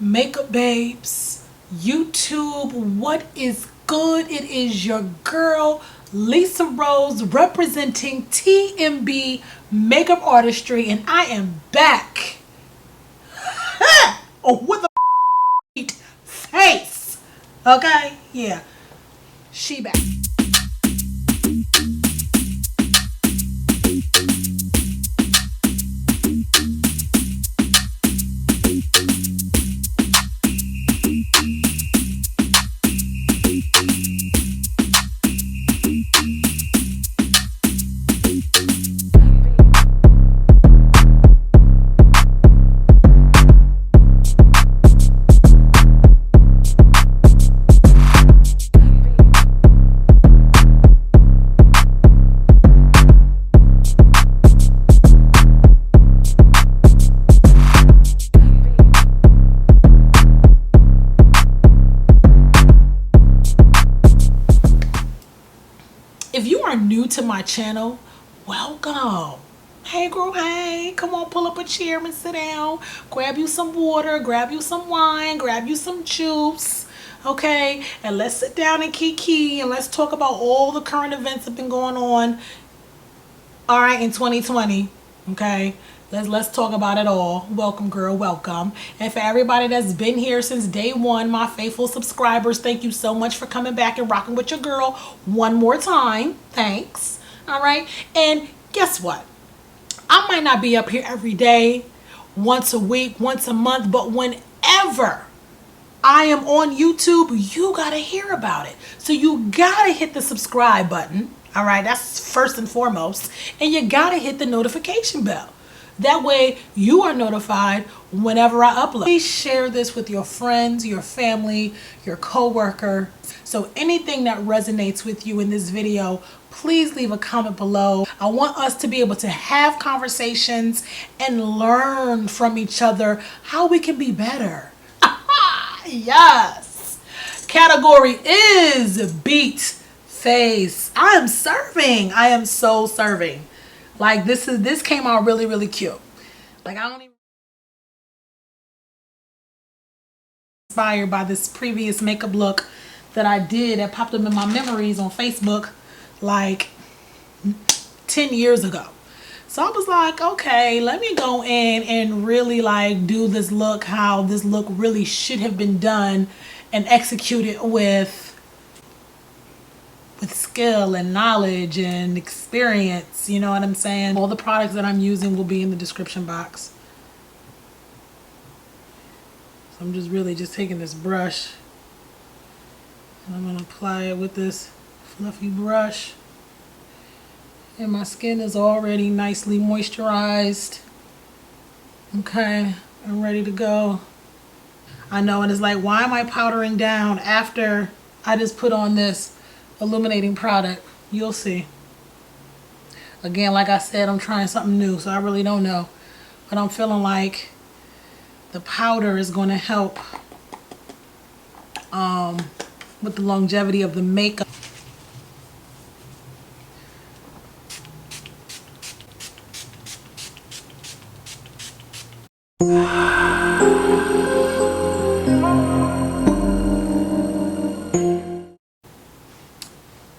Makeup babes, YouTube, what is good? It is your girl Lisa Rose representing TMB Makeup Artistry, and I am back with a face. Okay, yeah, she back. If you are new to my channel, welcome. Hey girl, hey, come on, pull up a chair and sit down. Grab you some water, grab you some wine, grab you some juice, okay? And let's sit down and kiki and let's talk about all the current events that have been going on, all right, in 2020, okay? Let's talk about it all. Welcome, girl, welcome. And for everybody that's been here since day one, my faithful subscribers, thank you so much for coming back and rocking with your girl one more time. Thanks. All right. And guess what? I might not be up here every day, once a week, once a month, but whenever I am on YouTube, you got to hear about it. So you got to hit the subscribe button. All right. That's first and foremost. And you got to hit the notification bell. That way you are notified whenever I upload. Please share this with your friends, your family, your coworker. So anything that resonates with you in this video, please leave a comment below. I want us to be able to have conversations and learn from each other how we can be better. Yes. Category is beat face. I am serving. I am so serving. Like this came out really cute. Like I don't even inspired by this previous makeup look that I did that popped up in my memories on Facebook like 10 years ago. So I was like, okay, let me go in and really like do this look how this look really should have been done and executed with skill and knowledge and experience, you know what I'm saying? All the products that I'm using will be in the description box. So I'm just taking this brush and I'm gonna apply it with this fluffy brush. And my skin is already nicely moisturized. Okay, I'm ready to go. I know, and it's like, why am I powdering down after I just put on this illuminating product? You'll see. Again, like I said, I'm trying something new, so I really don't know, but I'm feeling like the powder is going to help with the longevity of the makeup.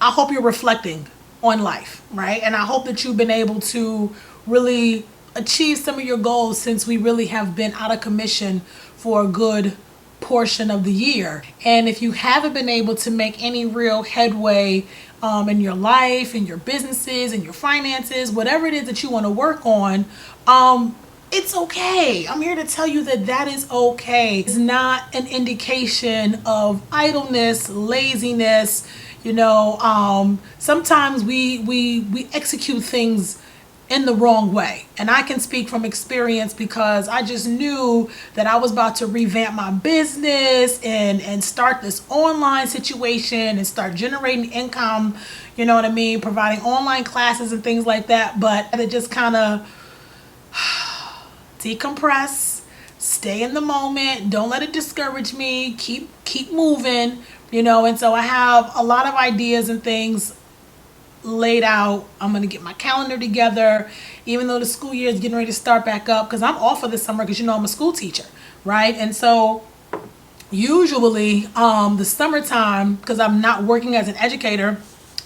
I hope you're reflecting on life, right? And I hope that you've been able to really achieve some of your goals since we really have been out of commission for a good portion of the year. And if you haven't been able to make any real headway in your life, in your businesses, in your finances, whatever it is that you want to work on, it's okay. I'm here to tell you that that is okay. It's not an indication of idleness, laziness. You know, sometimes we execute things in the wrong way. And I can speak from experience because I just knew that I was about to revamp my business and start this online situation and start generating income, you know what I mean, providing online classes and things like that. But it just kind of decompress, stay in the moment, don't let it discourage me, keep moving. You know, and so I have a lot of ideas and things laid out. I'm going to get my calendar together, even though the school year is getting ready to start back up, because I'm off for the summer because, you know, I'm a school teacher, right? And so Usually, the summertime, because I'm not working as an educator,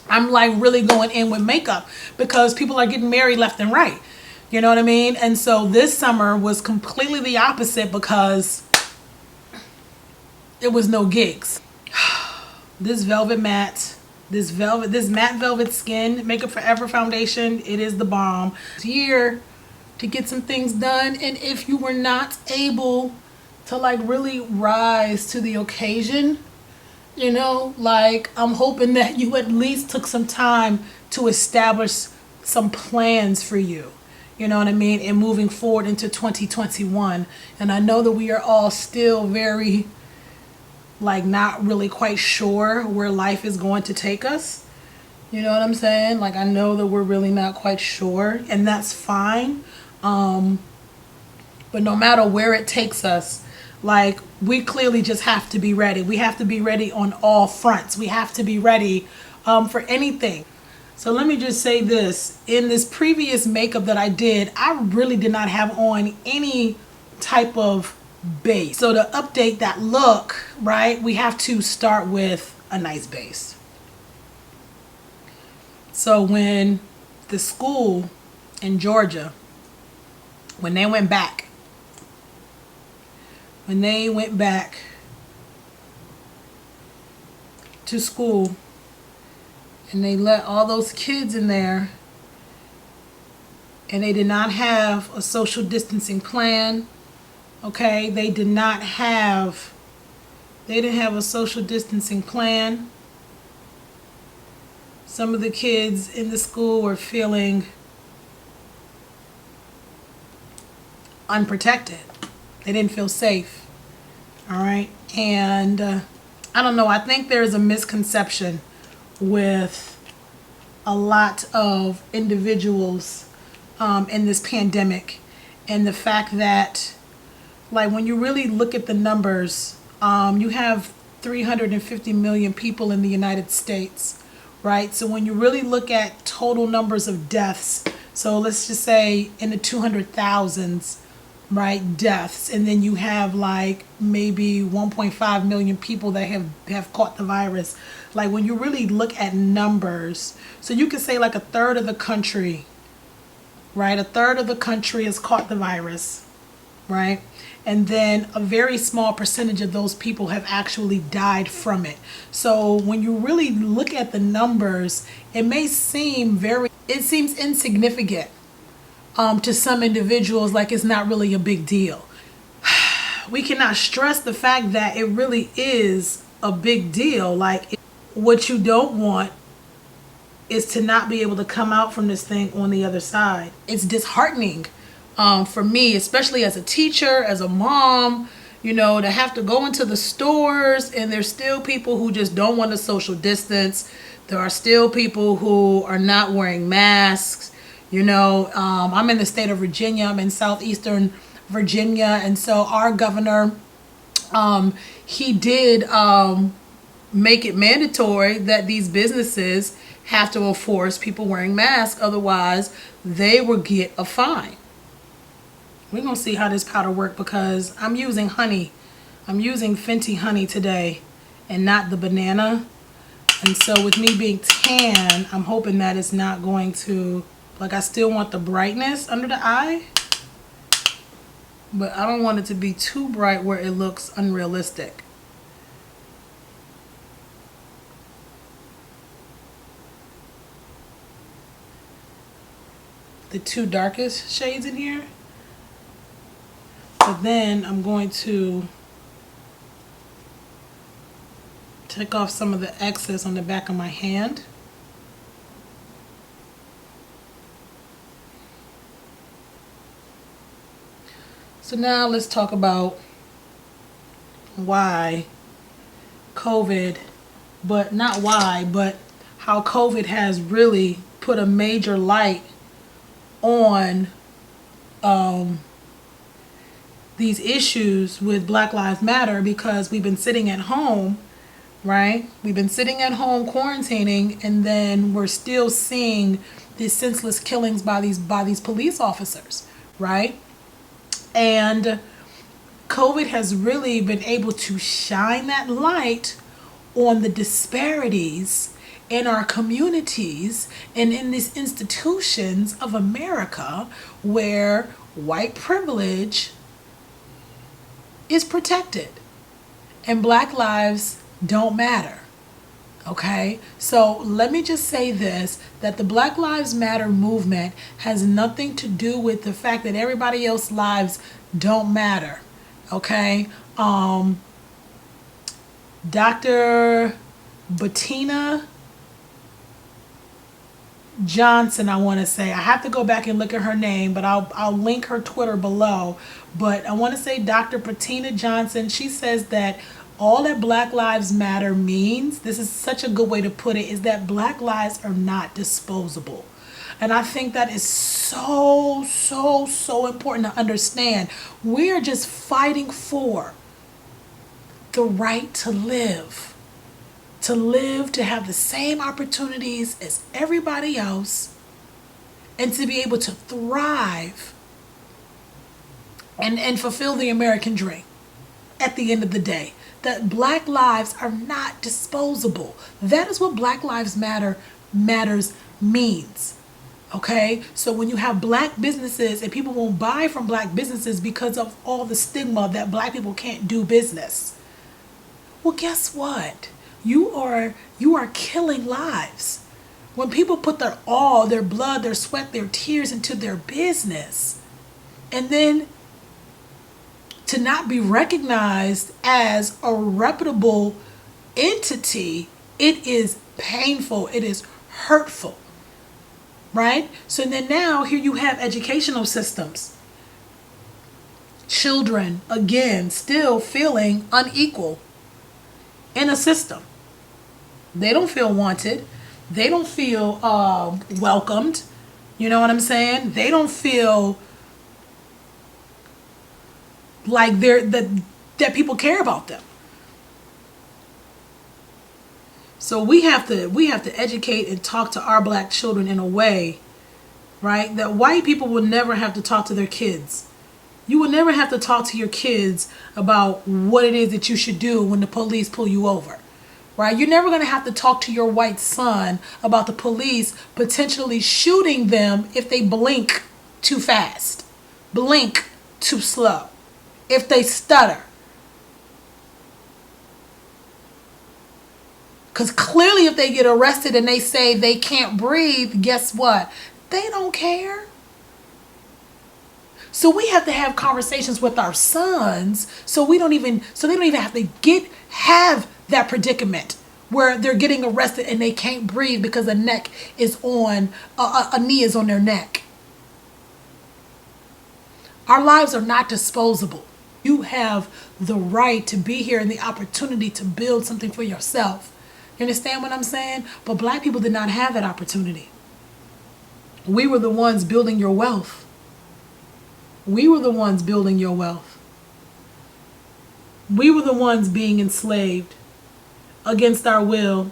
I'm like really going in with makeup because people are getting married left and right. You know what I mean? And so this summer was completely the opposite because there was no gigs. This matte velvet skin Makeup Forever foundation, it is the bomb. It's here to get some things done, and if you were not able to like really rise to the occasion, you know, like I'm hoping that you at least took some time to establish some plans for you. You know what I mean? And moving forward into 2021. And I know that we are all still very, like, not really quite sure where life is going to take us. You know what I'm saying? Like, I know that we're really not quite sure, and that's fine. But no matter where it takes us, like, we clearly just have to be ready. We have to be ready on all fronts. We have to be ready for anything. So let me just say this. In this previous makeup that I did, I really did not have on any type of base. So to update that look, right, we have to start with a nice base. So when the school in Georgia, when they went back to school, and they let all those kids in there, and they did not have a social distancing plan. Okay, they didn't have a social distancing plan. Some of the kids in the school were feeling unprotected. They didn't feel safe. All right, and I don't know, I think there's a misconception with a lot of individuals in this pandemic, and the fact that, like, when you really look at the numbers, you have 350 million people in the United States, right? So when you really look at total numbers of deaths, so let's just say in the 200,000s, right, deaths, and then you have like maybe 1.5 million people that have caught the virus. Like, when you really look at numbers, so you can say like a third of the country, right, a third of the country has caught the virus, right, and then a very small percentage of those people have actually died from it. So when you really look at the numbers, it seems insignificant to some individuals, like it's not really a big deal. We cannot stress the fact that it really is a big deal. Like, what you don't want is to not be able to come out from this thing on the other side. It's disheartening for me, especially as a teacher, as a mom, you know, to have to go into the stores and there's still people who just don't want to social distance. There are still people who are not wearing masks. You know, I'm in the state of Virginia. I'm in southeastern Virginia. And so our governor, he did make it mandatory that these businesses have to enforce people wearing masks. Otherwise, they will get a fine. We're going to see how this powder works, because I'm using honey. I'm using Fenty honey today and not the banana. And so with me being tan, I'm hoping that it's not going to, like, I still want the brightness under the eye, but I don't want it to be too bright where it looks unrealistic. The two darkest shades in here. But then I'm going to take off some of the excess on the back of my hand. So now let's talk about why COVID, but not why, but how COVID has really put a major light on these issues with Black Lives Matter, because we've been sitting at home, right? We've been sitting at home quarantining, and then we're still seeing these senseless killings by these police officers, right? And COVID has really been able to shine that light on the disparities in our communities and in these institutions of America where white privilege is protected and black lives don't matter. Okay, so let me just say this, that the Black Lives Matter movement has nothing to do with the fact that everybody else's lives don't matter. Okay, Dr. Bettina Johnson, I want to say. I have to go back and look at her name, but I'll link her Twitter below. But I want to say Dr. Bettina Johnson, she says that all that Black Lives Matter means, this is such a good way to put it, is that black lives are not disposable. And I think that is so, so, so important to understand. We're just fighting for the right to live. To have the same opportunities as everybody else, and to be able to thrive and fulfill the American dream at the end of the day. That black lives are not disposable. That is what Black Lives matters means. Okay? So when you have black businesses and people won't buy from black businesses because of all the stigma that black people can't do business. Well, guess what? You are killing lives. When people put their all, their blood, their sweat, their tears into their business, and then to not be recognized as a reputable entity, it is painful, it is hurtful, right? So then now here you have educational systems. Children, again, still feeling unequal in a system. They don't feel wanted. They don't feel welcomed. You know what I'm saying? They don't feel like that people care about them. So we have to educate and talk to our black children in a way, right, that white people will never have to talk to their kids. You will never have to talk to your kids about what it is that you should do when the police pull you over. Right? You're never going to have to talk to your white son about the police potentially shooting them if they blink too fast, blink too slow, if they stutter. Because clearly if they get arrested and they say they can't breathe, guess what? They don't care. So we have to have conversations with our sons so they don't even have to have that predicament where they're getting arrested and they can't breathe because a knee is on their neck. Our lives are not disposable. You have the right to be here and the opportunity to build something for yourself. You understand what I'm saying? But black people did not have that opportunity. We were the ones building your wealth. We were the ones building your wealth. We were the ones being enslaved against our will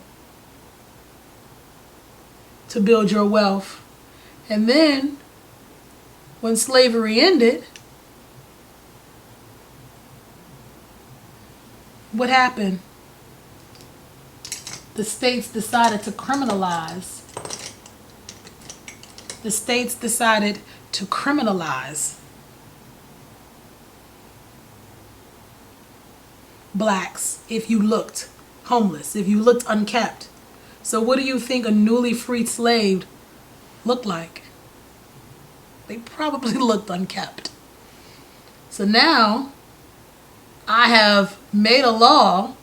to build your wealth. And then when slavery ended, what happened? The states decided to criminalize. The states decided to criminalize blacks if you looked homeless, if you looked unkept. So what do you think a newly freed slave looked like? They probably looked unkept. So now I have made a law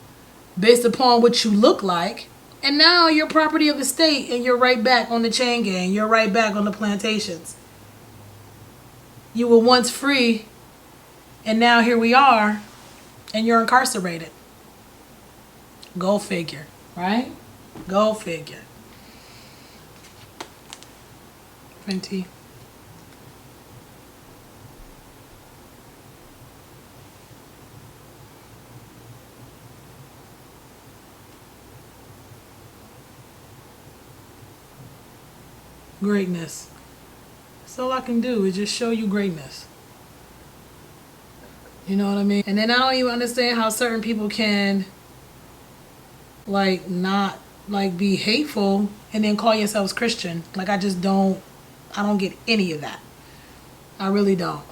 based upon what you look like, and now you're property of the state and you're right back on the chain gang. You're right back on the plantations. You were once free and now here we are and you're incarcerated. Go figure, right? Go figure. Fenty. Greatness. That's all I can do is just show you greatness. You know what I mean? And then I don't even understand how certain people can like not like be hateful and then call yourselves Christian. Like I don't get any of that. I really don't.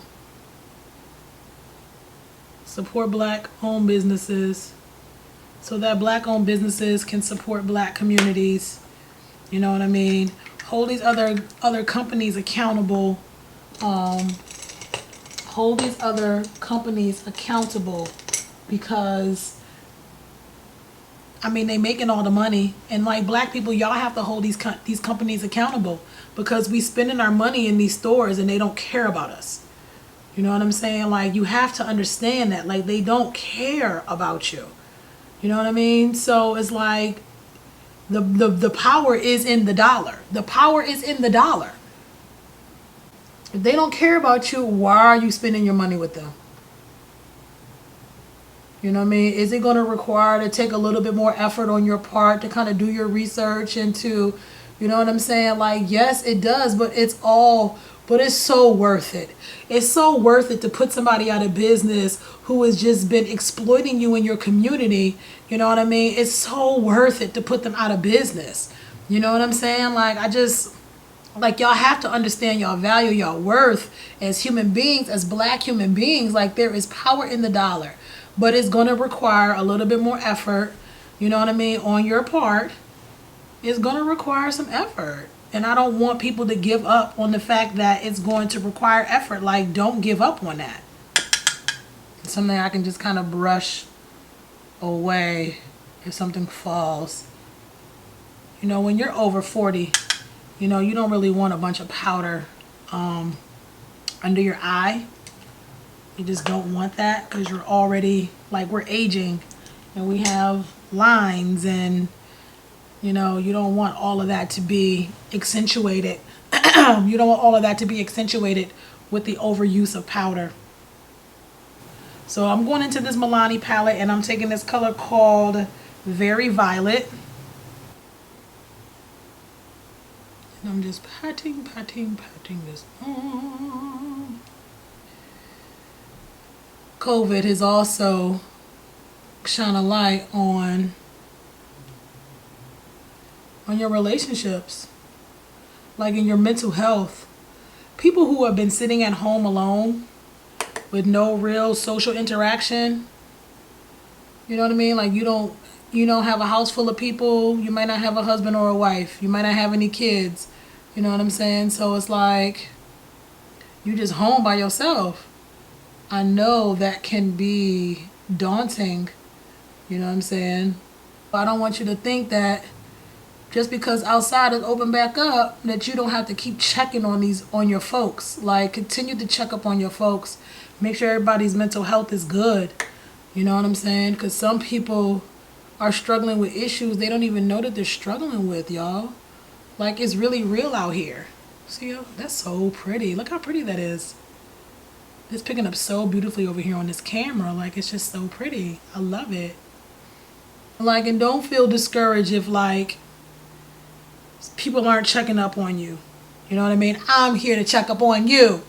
Support black owned businesses so that black owned businesses can support black communities. You know what I mean? Hold these other companies accountable. Hold these other companies accountable because I mean they making all the money, and like black people, y'all have to hold these companies accountable because we spending our money in these stores and they don't care about us. You know what I'm saying? Like you have to understand that like they don't care about you. You know what I mean? So it's like the power is in the dollar. The power is in the dollar. If they don't care about you, why are you spending your money with them? You know what I mean? Is it going to require to take a little bit more effort on your part to kind of do your research into, you know what I'm saying? Like, yes, it does, but it's so worth it. It's so worth it to put somebody out of business who has just been exploiting you in your community. You know what I mean? It's so worth it to put them out of business. You know what I'm saying? Like y'all have to understand y'all value, y'all worth as human beings, as black human beings. Like there is power in the dollar, but it's going to require a little bit more effort. You know what I mean? On your part, it's going to require some effort. And I don't want people to give up on the fact that it's going to require effort. Like don't give up on that. It's something I can just kind of brush away if something falls. You know, when you're over 40, you know, you don't really want a bunch of powder under your eye. You just don't want that because you're already, like we're aging and we have lines and, you know, you don't want all of that to be accentuated. You don't want all of that to be accentuated with the overuse of powder. So I'm going into this Milani palette and I'm taking this color called Very Violet. And I'm just patting this on. COVID has also shone a light on your relationships, like in your mental health. People who have been sitting at home alone with no real social interaction, you know what I mean? Like you don't have a house full of people. You might not have a husband or a wife. You might not have any kids. You know what I'm saying? So it's like you just home by yourself. I know that can be daunting. You know what I'm saying? I don't want you to think that just because outside is open back up that you don't have to keep checking on your folks. Like continue to check up on your folks. Make sure everybody's mental health is good. You know what I'm saying? Because some people are struggling with issues they don't even know that they're struggling with, y'all. Like it's really real out here. See, that's so pretty. Look how pretty that is. It's picking up so beautifully over here on this camera. Like it's just so pretty. I love it. Like, and don't feel discouraged if like people aren't checking up on you. You know what I mean? I'm here to check up on you.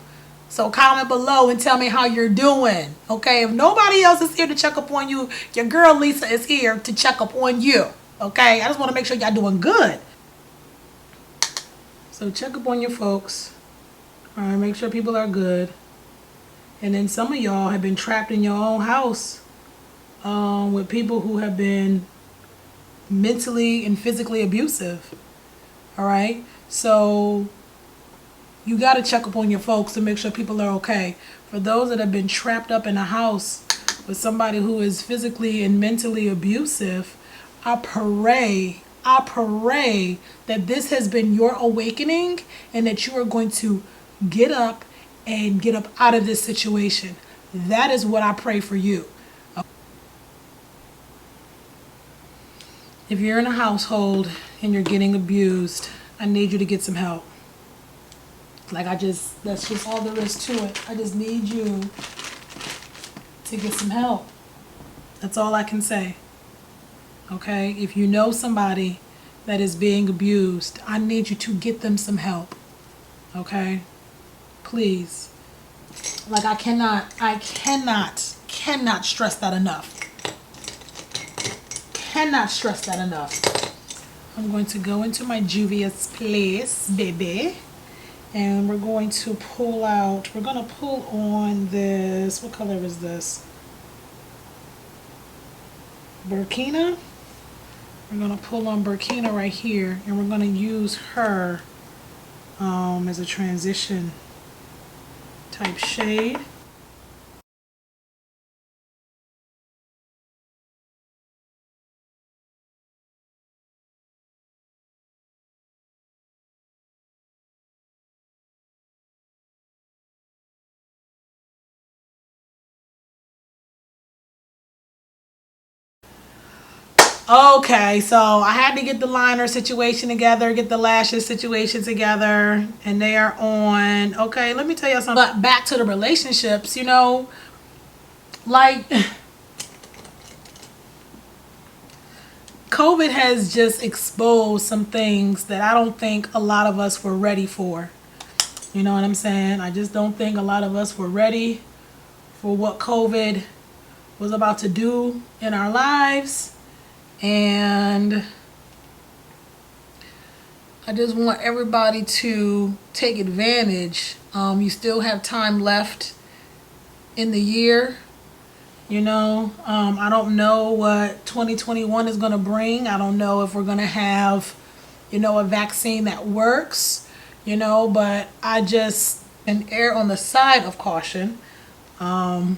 So comment below and tell me how you're doing. Okay? If nobody else is here to check up on you, your girl Lisa is here to check up on you. Okay? I just want to make sure y'all doing good. So check up on your folks. Alright, make sure people are good. And then some of y'all have been trapped in your own house with people who have been mentally and physically abusive. Alright? So you got to check up on your folks to make sure people are okay. For those that have been trapped up in a house with somebody who is physically and mentally abusive, I pray that this has been your awakening and that you are going to get up and get up out of this situation. That is what I pray for you. If you're in a household and you're getting abused, I need you to get some help. That's just all there is to it. I just need you to get some help. That's all I can say. Okay? If you know somebody that is being abused, I need you to get them some help. Okay? Please. Like I cannot Cannot stress that enough. Cannot stress that enough. I'm going to go into my Juvia's Place, baby. And we're going to pull out, we're going to pull on this, what color is this? Burkina. We're going to pull on Burkina right here, and we're going to use her as a transition type shade. Okay, so I had to get the liner situation together, get the lashes situation together, and they are on. Okay, let me tell you something. But back to the relationships, you know, like COVID has just exposed some things that I don't think a lot of us were ready for. You know what I'm saying? I just don't think a lot of us were ready for what COVID was about to do in our lives. And I just want everybody to take advantage. You still have time left in the year. You know, I don't know what 2021 is going to bring. I don't know if we're going to have, you know, a vaccine that works, you know, but I just err on the side of caution, and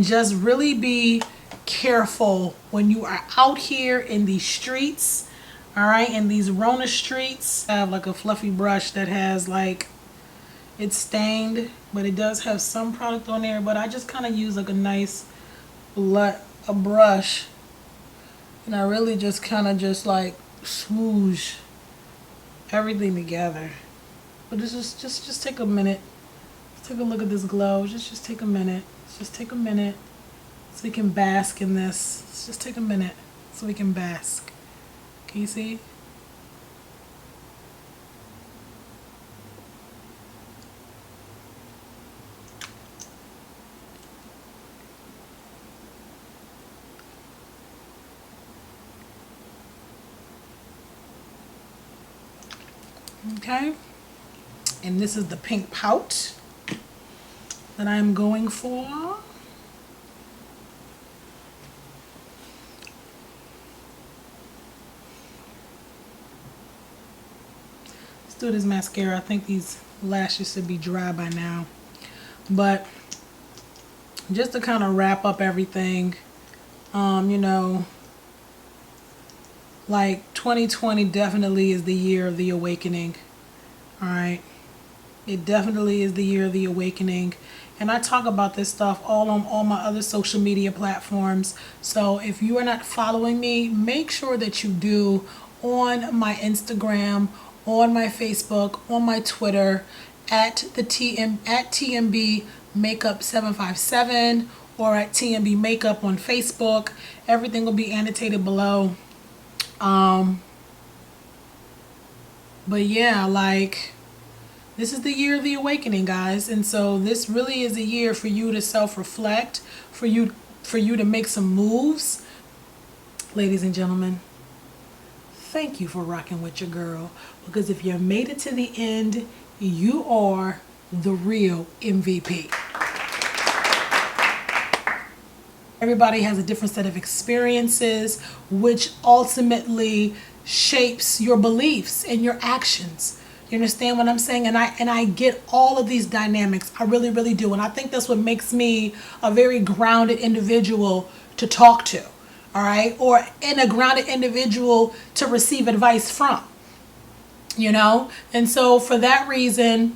just really be careful when you are out here in these streets, all right, in these Rona streets. I have like a fluffy brush that has like, it's stained, but it does have some product on there, but I just kind of use like a nice a brush, and I really just kind of just like swoosh everything together. But it's just take a minute. Let's take a look at this glow. Just take a minute. Just take a minute. So we can bask in this. Let's just take a minute so we can bask. Can you see? Okay. And this is the pink pout that I'm going for. Do this mascara. I think these lashes should be dry by now, but just to kind of wrap up everything, you know, like 2020 definitely is the year of the awakening. All right, it definitely is the year of the awakening, and I talk about this stuff all on all my other social media platforms. So if you are not following me, make sure that you do, on my Instagram, on my Facebook, on my Twitter, at TMB Makeup 757, or at TMB Makeup on Facebook. Everything will be annotated below. But yeah, like, this is the year of the awakening, guys, and so this really is a year for you to self-reflect, for you to make some moves. Ladies and gentlemen, thank you for rocking with your girl, because if you made it to the end, you are the real MVP. Everybody has a different set of experiences, which ultimately shapes your beliefs and your actions. You understand what I'm saying? And I get all of these dynamics. I really, really do. And I think that's what makes me a very grounded individual to talk to. All right, or in a grounded individual to receive advice from, you know. And so for that reason,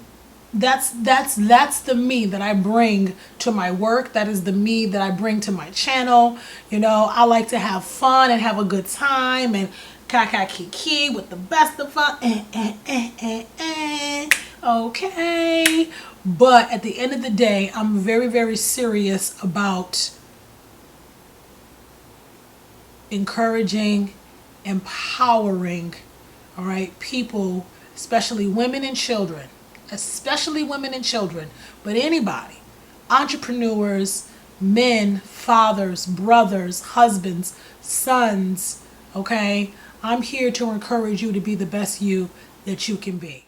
that's the me that I bring to my work. That is the me that I bring to my channel. You know, I like to have fun and have a good time and kiki with the best of fun. Okay, but at the end of the day, I'm very, very serious about encouraging, empowering, all right, people, especially women and children, but anybody, entrepreneurs, men, fathers, brothers, husbands, sons, okay? I'm here to encourage you to be the best you that you can be.